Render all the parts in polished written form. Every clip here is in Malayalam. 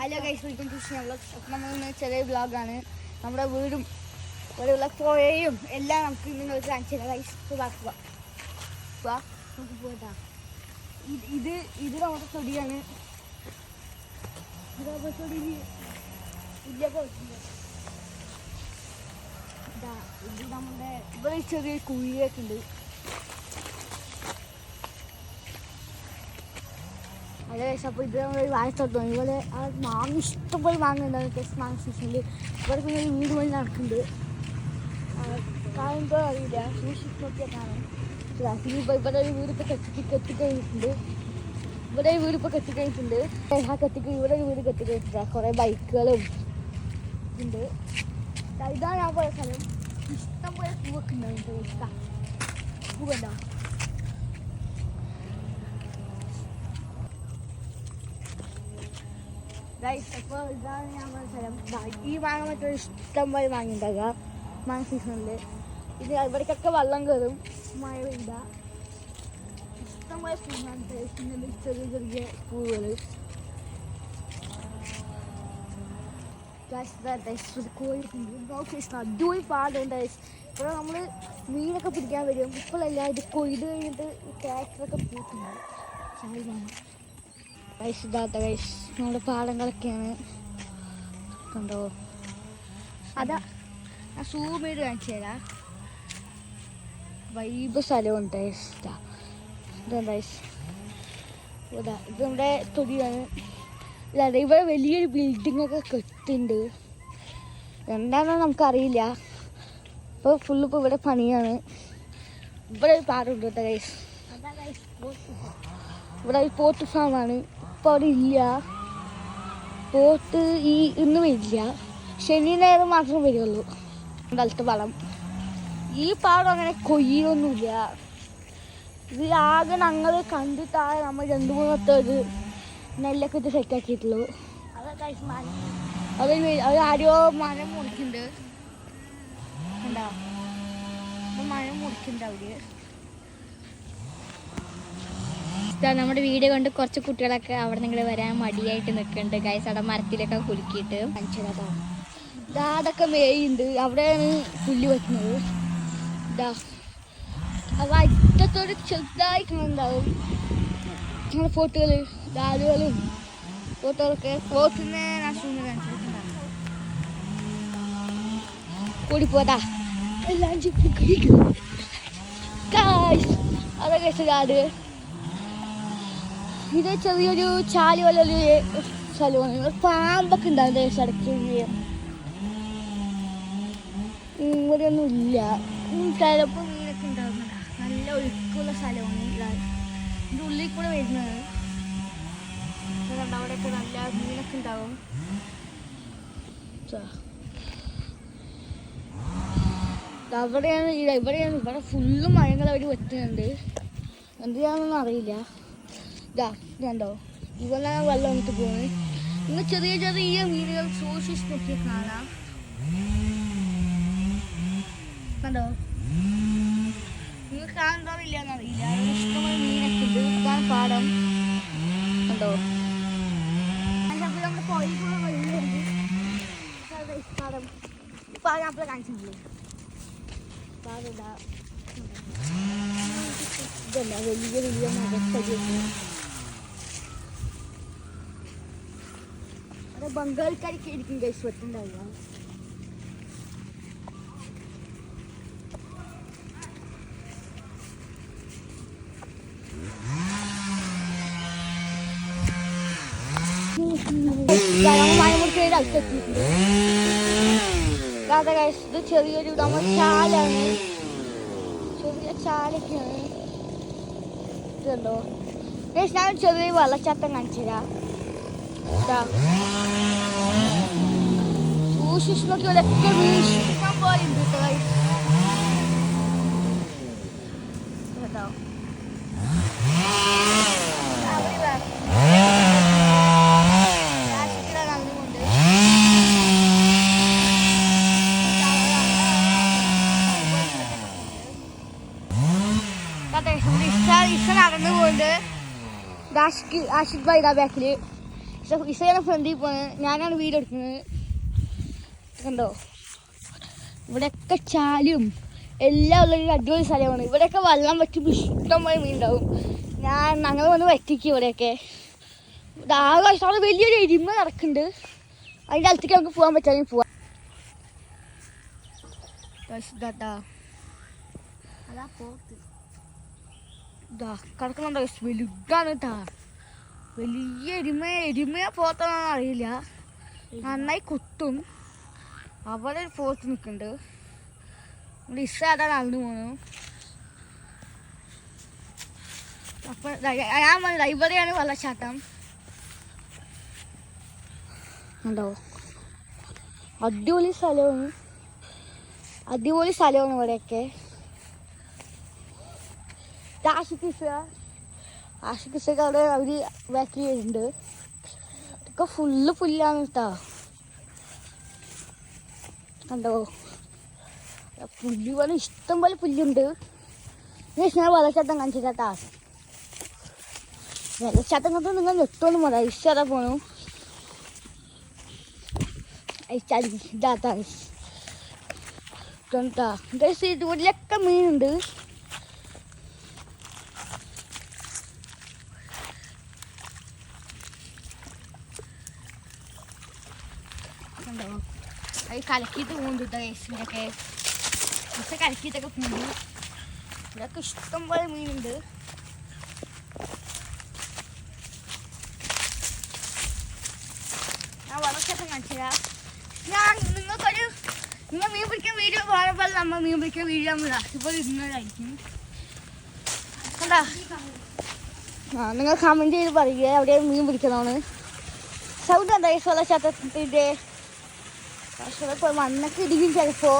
ഹലോ ഗൈസ്, വെൽക്കം ടു നമ്മൾ ചെറിയ വ്ളോഗാണ്. നമ്മുടെ വീടും ഇവിടെയുള്ള പുഴയും എല്ലാം നമുക്ക് ഇന്ന് കാണിച്ചു തരാം ഗൈസ്. നമുക്ക് പോയിട്ടാ. ഇത് നമ്മുടെ തൊടിയാണ്. ഇത് നമ്മുടെ ഇവിടെ ചെറിയൊരു കുഴിയൊക്കെ ഉണ്ട്. അതെ ഗൈസ്, അപ്പോൾ ഇത് നമ്മൾ വാഴത്തോട്ടം. ഇവിടെ ആ മാങ്ങ ഇഷ്ടംപോലെ മാങ്ങ ഉണ്ടാകും മാങ്ങ സീസണിൽ. ഇവിടെ പിന്നെ ഒരു വീട് വഴി നടക്കുന്നുണ്ട്. കാണുമ്പോൾ അറിയില്ല, സൂക്ഷിച്ച് നോക്കിയാൽ കാണാം. ഇവിടെ ഒരു വീട് ഇപ്പോൾ കെട്ടിക്കഴിഞ്ഞിട്ടുണ്ട്. ഇവിടെ ഒരു വീട് ഇപ്പോൾ കെട്ടിക്കഴിഞ്ഞിട്ടുണ്ട്. ഇവിടെ ഒരു വീട് കെട്ടിക്കഴിഞ്ഞിട്ടുണ്ട്. കുറേ ബൈക്കുകളും ഉണ്ട്. ഇതാണ് ഞാൻ പോയ സ്ഥലം. ഇഷ്ടംപോലെ പൂവൊക്കെ ഉണ്ടാവും. പൂവുണ്ടോ? അപ്പോൾ ഇതാണ് ഞാൻ പറഞ്ഞ സ്ഥലം. ഈ മാങ്ങ മറ്റൊരു ഇഷ്ടം പോലെ മാങ്ങ ഉണ്ടാകുക മാങ്ങ സീസണിൽ. ഇത് ഇവിടേക്കൊക്കെ വെള്ളം കയറും മഴ പെയ്ത. ഇഷ്ടം പോലെ പൂവാണ്. പിന്നെ ചെറിയ ചെറിയ പൂവുകൾ. അടിപൊളി പാടുണ്ട്. ഇപ്പോൾ നമ്മൾ മീനൊക്കെ പിടിക്കാൻ വരും. ഇപ്പോഴല്ല, ഇത് കൊയ്ത് കഴിഞ്ഞിട്ട് ട്രാക്ടറൊക്കെ പൂട്ടുണ്ട്. ഗൈസ് നമ്മുടെ പാടങ്ങളൊക്കെയാണ്. കണ്ടോ? അതാ ഞാൻ സൂം ചെയ്ത് കാണിച്ചു തരാം. വൈബ് സ്ഥലമുണ്ട്. ഇതെന്താ ഇത് നമ്മുടെ തൊടിയാണ്. അതെ, ഇവിടെ വലിയൊരു ബിൽഡിംഗ് ഒക്കെ കെട്ടുണ്ട്. എന്താണെന്ന് നമുക്കറിയില്ല. ഇപ്പോൾ ഫുള്ള് ഇപ്പോൾ ഇവിടെ പണിയാണ്. ഇവിടെ ഒരു പാടുണ്ട് കേട്ടോ ഗൈസ്. ഇവിടെ ഒരു പോത്ത് ഫാമാണ്. ഇപ്പോൾ അവിടെ ഇല്ല പോത്ത്. ഇന്ന് വരില്ല, ശനി നേരം മാത്രം വരികയുള്ളൂ. കാലത്ത് വളം. ഈ പാടം അങ്ങനെ കൊയ്യൊന്നുമില്ല. ഇത് ആകെ ഞങ്ങൾ കണ്ടിട്ടാണ് നമ്മൾ 2-3 വട്ടം നെല്ലൊക്കെ ഇത് സെറ്റാക്കിയിട്ടുള്ളൂ. അത് ആരോ മരം മുറിക്കുന്നുണ്ട്. കണ്ടോ? മരം മുറിക്കുന്നുണ്ട് അവര്. നമ്മുടെ വീട് കൊണ്ട് കുറച്ച് കുട്ടികളൊക്കെ അവിടെ നിങ്ങൾ വരാൻ മടിയായിട്ട് നിൽക്കുന്നുണ്ട് ഗൈസ്. അവിടെ മരത്തിലൊക്കെ കുലുക്കിയിട്ട് മനസ്സിലാക്കാം. ഇതാടൊക്കെ മേയുണ്ട്. അവിടെയാണ് പുല്ല് വെക്കുന്നത്. ഇതാ അവ അറ്റത്തോട് ചെറുതായി കാണുന്നുണ്ടാവും. അങ്ങനെ ഫോട്ടോകൾ ഡാലുകളും ഫോട്ടോകളൊക്കെ പോത്തിനെ നഷ്ടം കാണിച്ചിട്ടുണ്ടാവും. കൂടിപ്പോതാ എല്ലാം അതൊക്കെ ഡാല്. ഇത് ചെറിയൊരു ചാലി പോലൊരു സ്ഥലമാണ്. പാമ്പൊക്കെ ഉണ്ടാവും ഇടയ്ക്ക്. ഇവിടെ ഒന്നും ഇല്ല. ചിലപ്പോൾ മീനൊക്കെ ഉണ്ടാകുന്നതാണ്. നല്ല ഒഴുക്കുള്ള സ്ഥലമാണ്. ഇതിൻ്റെ ഉള്ളിൽ കൂടെ വരുന്നത്. അവിടെയൊക്കെ നല്ല മീനൊക്കെ ഉണ്ടാവും. ഇവിടെ ഫുള്ള് മരങ്ങൾ അവർ വെട്ടുന്നുണ്ട്. എന്തിനാണെന്നൊന്നും അറിയില്ല. ഇതുണ്ടോ? ഇവിടെ വെള്ളം വന്നിട്ട് പോകുന്നത്. ഇന്ന് ചെറിയ ചെറിയ മീനുകൾ സൂക്ഷിച്ച് നോക്കി കാണാം. കണ്ടോ? നിങ്ങൾ കാണുന്നറിയില്ല എന്നറിയില്ല. ഇഷ്ടംപോലെ മീനൊക്കെ ഉണ്ട്. ഇതാണ് പാടം. കണ്ടോ? നമ്മുടെ പുഴയിലുള്ള വെള്ളമുണ്ട്. പാടം പാടം കാണിച്ചിട്ടില്ലേ? പാടില്ല. ഇതല്ല വലിയ വലിയ മരത്തടിയൊക്കെ. അവിടെ ബംഗാൾക്കാരൊക്കെ ആയിരിക്കും ഗൈസ് വെട്ടുണ്ടാവുക. ഇത് ചെറിയൊരു നമ്മൾ ചാലാണ്. ചെറിയ ചാലൊക്കെയാണ്. ഇതുണ്ടോ? ഞാൻ ചെറിയ വെള്ളച്ചാട്ടം കാണിച്ചു തരാം. സൂക്ഷിച്ച് നോക്കി ഇവിടെയൊക്കെ വീശിക്കാൻ പോയിട്ടുണ്ട് കേട്ടോ. ഇഷ നടന്നു പോയിട്ട് ആഷിഖ് ഭായി ബാക്കില് ഇസയാണ് ഫ്രണ്ടിൽ പോകുന്നത്, ഞാനാണ് വീഡിയോ എടുക്കുന്നത്. കണ്ടോ, ഇവിടെയൊക്കെ ചാലും എല്ലാം ഉള്ളൊരു അടിപൊളി സ്ഥലമാണ്. ഇവിടെയൊക്കെ വെള്ളം വറ്റുമ്പോൾ ഇഷ്ടംപോലെ മീൻ ഉണ്ടാവും. ഞങ്ങൾ വന്ന് വറ്റിക്കും ഇവിടെയൊക്കെ. ആകാശം അവിടെ വലിയൊരു എരുമ നടക്കുന്നുണ്ട്. അതിൻ്റെ അടുത്തേക്ക് നമുക്ക് പോകാൻ പറ്റാമെങ്കിൽ പോവാം. അതാ പോത്ത് കിടക്കുന്നുണ്ടോ? വലുതാണ് കേട്ടാ, വലിയ എരുമയെ പോത്താണെന്ന് അറിയില്ല. നന്നായി കുത്തും. അവിടെ ഒരു പോത്ത് നിൽക്കുന്നുണ്ട്. ഇവിടെ ഇസ അതാണ് നടന്നു പോണു. അപ്പം ഞാൻ പറഞ്ഞില്ല, ഇവിടെയാണ് വെള്ളച്ചാട്ടം. ഉണ്ടോ, അടിപൊളി സ്ഥലമാണ് ഇവിടെയൊക്കെ. ആഷിക്കിസൊക്കെ അവിടെ അവർ ബാക്കി ചെയ്യുന്നുണ്ട്. ഇതൊക്കെ ഫുള്ള് പുല്ലാണ് കേട്ടോ. കണ്ടോ, പുല്ല് പോലെ ഇഷ്ടം പോലെ പുല്ലുണ്ട്. ഞാൻ വെള്ളച്ചാട്ടം കാണിച്ചു കേട്ടാ. വെള്ളച്ചാട്ടം കണ്ടു നിങ്ങൾ നെട്ടോന്നും മതി. ഇഷ്ടം പോണു ഇതാത്താ. ഇതിലൊക്കെ മീനുണ്ട്. കണ്ടോ, അത് കലക്കിയിട്ട് പോകുന്നുണ്ട് കേട്ടോ. ഇതൊക്കെ കലക്കിയിട്ടൊക്കെ പോകുന്നു. ഇവിടെയൊക്കെ ഇഷ്ടം പോലെ മീനുണ്ട്. ഞാൻ വെള്ളച്ചാട്ടം കാണിച്ചാ. നിങ്ങൾ മീൻ പിടിക്കാൻ വീഡിയോ പോകുമ്പോൾ നമ്മൾ മീൻ പിടിക്കാൻ വീഡിയോ ഇപ്പോൾ ഇരുന്നതായിരിക്കും. കണ്ടാ, നിങ്ങൾ കമൻറ്റ് ചെയ്ത് പറയുക എവിടെ മീൻ പിടിക്കണമെന്ന്. സൗണ്ട് എന്താ ഈ വെള്ളച്ചാട്ടത്തിൻ്റെ? ഇപ്പോൾ മണ്ണൊക്കെ ഇടിക്കും ചിലപ്പോൾ.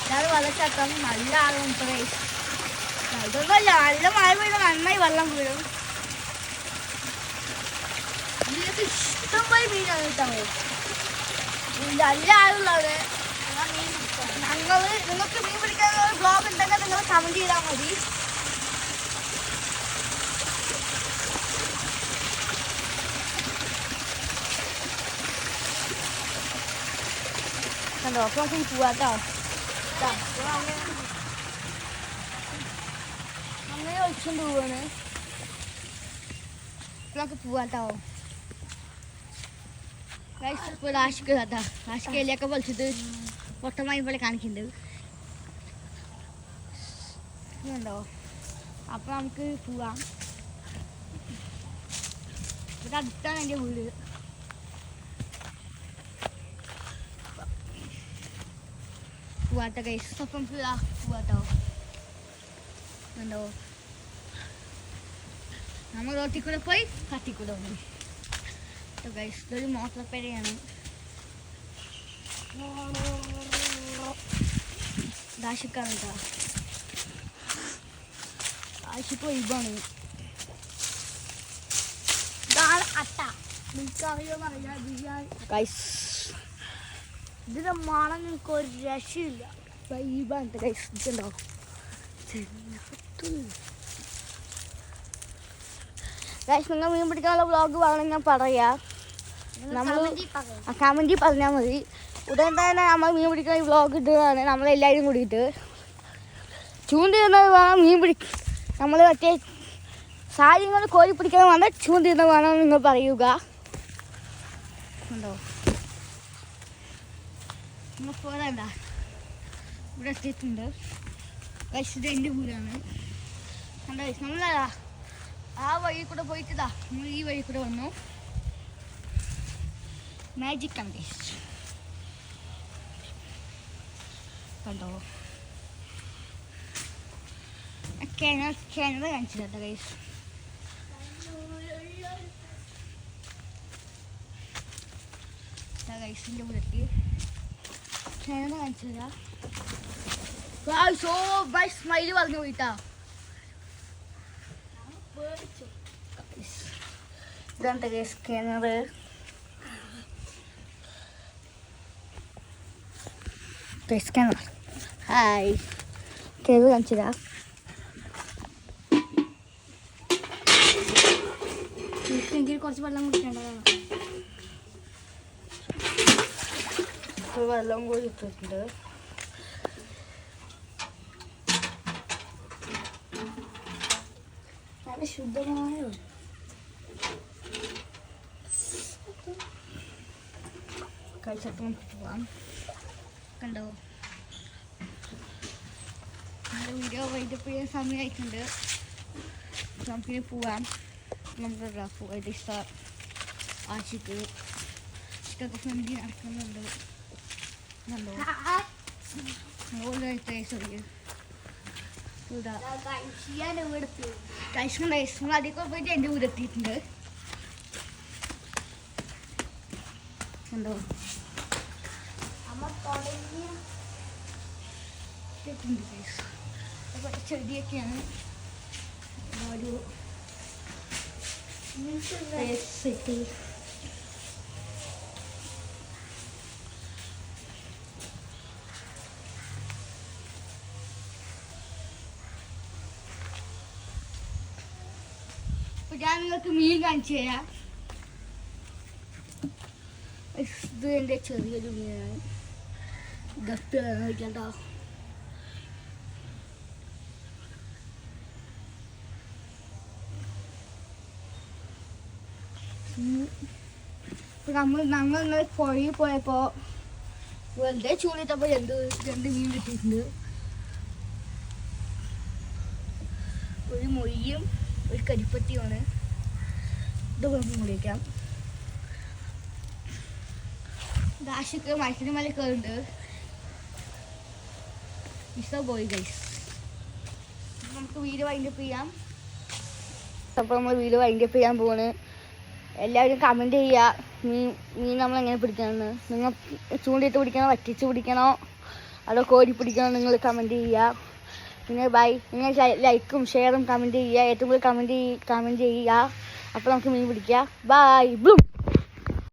അതാണ് വെള്ളച്ചാട്ടം. നല്ല ആളുണ്ട്. ഇതൊന്നുമല്ല, നല്ല മഴ പെയ്യുമ്പോൾ നന്നായി വെള്ളം വീഴും. ഇതിലൊക്കെ ഇഷ്ടം പോലെ മീനാണ് കേട്ടോ. നല്ല ആളുള്ളവര് നിങ്ങൾക്ക് മീൻ പിടിക്കാനുള്ള ബ്ലോഗ് ഉണ്ടെങ്കിൽ നിങ്ങൾ കമന്റ് ചെയ്താൽ മതി. കണ്ടോ, അപ്പോൾ നമുക്ക് പോവാട്ടോ. അങ്ങനെ ഒഴിച്ചുകൊണ്ട് പോവാണ്. നമുക്ക് പോവാട്ടോ. ഇപ്പോൾ ആഷിക്ക് കഥ, ആഷിക്ക് എലിയൊക്കെ പൊളിച്ചിട്ട് പൊട്ടമായി പോലെ കാണിക്കുന്നുണ്ട്. ഇതുണ്ടോ, അപ്പോൾ നമുക്ക് പോവാം. ഇവിടെ അടുത്താണ് എൻ്റെ വീട്. പോവാട്ടോ ഗൈസ്. അപ്പം പോവാട്ടോ. കണ്ടോ, നമ്മൾ റോട്ടിൽ കൂടെ പോയി കാട്ടിൽ കൂടെ പോയി. ഗൈസ്, ഇതൊരു മോട്ടോർ പേരയാണ്. ആഷിക്കാണ് കേട്ടോ. ആഷിക്ക് ഒഴിവാണ്. ഇതാണ് അട്ട. ഗൈസ്, ഇതിന്റെ മണം നിങ്ങൾക്ക് ഒരു രക്ഷയില്ല. വൈബാണ് ഗൈസ്. ഇതുണ്ടോ, ഗൈസ്, നിങ്ങൾ മീൻ പിടിക്കാനുള്ള വ്ളോഗ് വേണമെങ്കിൽ ഞാൻ പറയാം. നമ്മൾ കമൻറ്റിൽ പറഞ്ഞാൽ മതി. ഉടൻ തന്നെ നമ്മൾ മീൻ പിടിക്കുന്ന വ്ളോഗ് ഇടുകയാണ് നമ്മളെല്ലാവരും കൂടിയിട്ട്. ചൂണ്ടിരുന്നത് വേണം മീൻ നമ്മൾ മറ്റേ സാരിങ്ങൾ കോഴി പിടിക്കാൻ വേണ്ട ചൂണ്ടിരുന്നത് വേണം നിങ്ങൾ പറയുക. ഉണ്ടോ, നിങ്ങൾ പോരണ്ട. ഇവിടെ എത്തിയിട്ടുണ്ട്. ഗൈസ്, ഇത് എൻ്റെ വീടാണ്. കണ്ടോ, നമ്മളതാ ആ വഴി കൂടെ പോയിട്ടാ നമ്മൾ ഈ വഴി കൂടെ വന്നു. മാജിക് ആണ് ഗൈസ്. കണ്ടോ, കിണർ കാണിച്ചിട്ടാ ഗൈസ്. ഗൈസിൻ്റെ വീട്ടിൽ കിണർ കാണിച്ചതാ. സ്മൈല് പറഞ്ഞു പോയിട്ടാ. ഇതാണ് ഗൈസ് കിണർ. കിണർ ഹായ് കിണർ കാണിച്ചതാ. എനിക്ക് കുറച്ച് വെള്ളം കുടിക്കേണ്ടതാണ്. വെള്ളം കൂടി ഇട്ടിട്ടുണ്ട്. നല്ല ശുദ്ധമായ കഴിച്ചിട്ട് പോവാം. കണ്ടോ നമ്മുടെ വീഡിയോ വൈകിട്ട് ചെയ്യാൻ സമയമായിട്ടുണ്ട്. നമുക്കിനി പോവാം. നമ്മുടെ ഫുഡിഷ്ട ആശിക്ക് ഇഷ്ടത്തെ ഫ്രണ്ടിൽ നടക്കുന്നുണ്ട്. കണ്ടോ അധികം പോയിട്ട് എൻ്റെ വീട് എത്തിയിട്ടുണ്ട്. കണ്ടോ ചെടിയൊക്കെയാണ് ഒരു സെറ്റ്. അപ്പൊ ഞാൻ നിങ്ങൾക്ക് മീൻ കാണിച്ചു തരാം. ഇത് എൻ്റെ ചെറിയൊരു മീനാണ്. ഗപ്പിയാണ് കഴിക്കണ്ടോ. ഞങ്ങൾ പുഴയിൽ പോയപ്പോൾ വെറുതെ ചൂണ്ടിട്ടപ്പോൾ രണ്ട് മീൻ കിട്ടിയിട്ടുണ്ട്. ഒരു മൊയ്യും ഒരു കരിപ്പട്ടിയുമാണ്. ഇത് നമുക്ക് മുടിക്കാം. ദാശക്ക് മത്സ്യത്തിന് മേലെ കയറുണ്ട്. പോയി ഗൈസ്. നമുക്ക് വീഡിയോ വൈൻഡപ്പ് ചെയ്യാം. അപ്പോൾ നമ്മൾ വീഡിയോ വൈൻഡപ്പ് ചെയ്യാൻ പോവാണ്. എല്ലാവരും കമൻറ്റ് ചെയ്യുക മീൻ നമ്മൾ എങ്ങനെ പിടിക്കണമെന്ന്. നിങ്ങൾ ചൂണ്ടിയിട്ട് പിടിക്കണോ, വറ്റിച്ച് പിടിക്കണോ, അതോ കോരി പിടിക്കണോ, നിങ്ങൾ കമൻറ്റ് ചെയ്യുക. പിന്നെ ബൈ. നിങ്ങൾ ലൈക്കും ഷെയറും കമൻറ്റ് ചെയ്യുക. ഏറ്റവും കൂടുതൽ കമൻറ്റ് ചെയ്യുക. അപ്പോൾ നമുക്ക് മീൻ പിടിക്കാം. Bye blue.